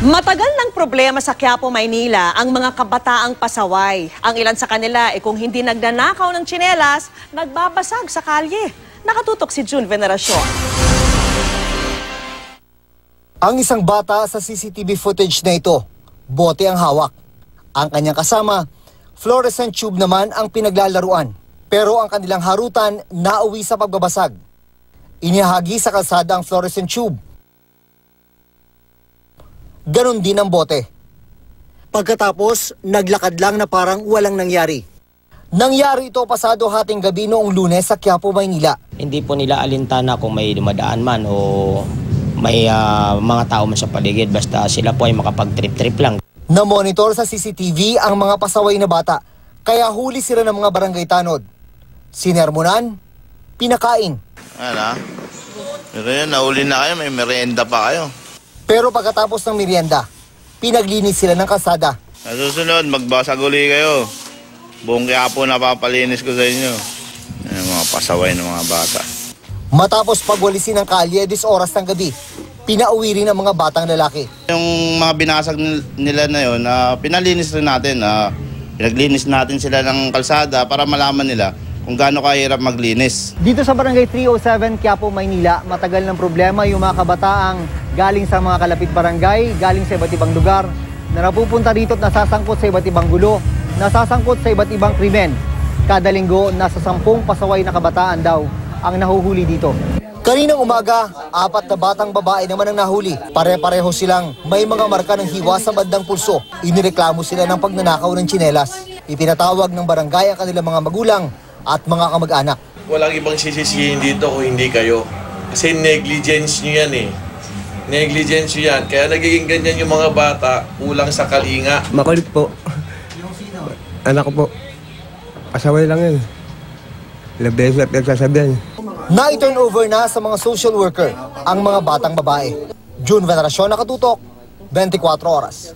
Matagal ng problema sa Quiapo, Maynila ang mga kabataang pasaway. Ang ilan sa kanila kung hindi nagnanakaw ng tsinelas, nagbabasag sa kalye. Nakatutok si June Veneracion. Ang isang bata sa CCTV footage na ito, bote ang hawak. Ang kanyang kasama, fluorescent tube naman ang pinaglalaruan. Pero ang kanilang harutan nauwi sa pagbabasag. Inihagi sa kalsada ang fluorescent tube. Ganon din ang bote. Pagkatapos, naglakad lang na parang walang nangyari. Nangyari ito pasado hating gabi noong Lunes sa Quiapo, Maynila. Hindi po nila alintana kung may dumadaan man o may mga tao man sa paligid. Basta sila po ay makapag-trip-trip lang. Na-monitor sa CCTV ang mga pasaway na bata, kaya huli sila ng mga barangay tanod. Sinermonan, pinakain. Ano? Pero yun, nahuli na kayo, may merienda pa kayo. Pero pagkatapos ng merienda, pinaglinis sila ng kalsada. Sa susunod, magbasag uli kayo. Buong Quiapo na papalinis ko sa inyo. Yung mga pasaway ng mga bata. Matapos pagwalisin ng kalye 10 oras ng gabi, pinauwi rin ang mga batang lalaki. Yung mga binasag nila na yun, pinalinis rin natin. Pinaglinis natin sila ng kalsada para malaman nila kung gaano kahirap maglinis. Dito sa Barangay 307, Quiapo, Maynila, matagal ng problema yung mga kabataang galing sa mga kalapit barangay, galing sa iba't ibang lugar, na napupunta dito at nasasangkot sa iba't ibang gulo, nasasangkot sa iba't ibang krimen. Kada linggo, nasa 10 pasaway na kabataan daw ang nahuhuli dito. Kaninang umaga, 4 na batang babae naman ang nahuli. Pare-pareho silang may mga marka ng hiwa sa bandang pulso. Inireklamo sila ng pagnanakaw ng tsinelas. Ipinatawag ng barangay ang kanilang mga magulang at mga kamag-anak. Walang ibang sisisihin dito kung hindi kayo. Kasi negligence nyo yan eh. Negligence nyo yan. Kaya nagiging ganyan yung mga bata, kulang sa kalinga. Makulit po. Anak ko po. Pasaway lang yan. Ilang beses na pinagsasabihan. Na-turn over na sa mga social worker ang mga batang babae. June Veneracion, nakatutok, 24 oras.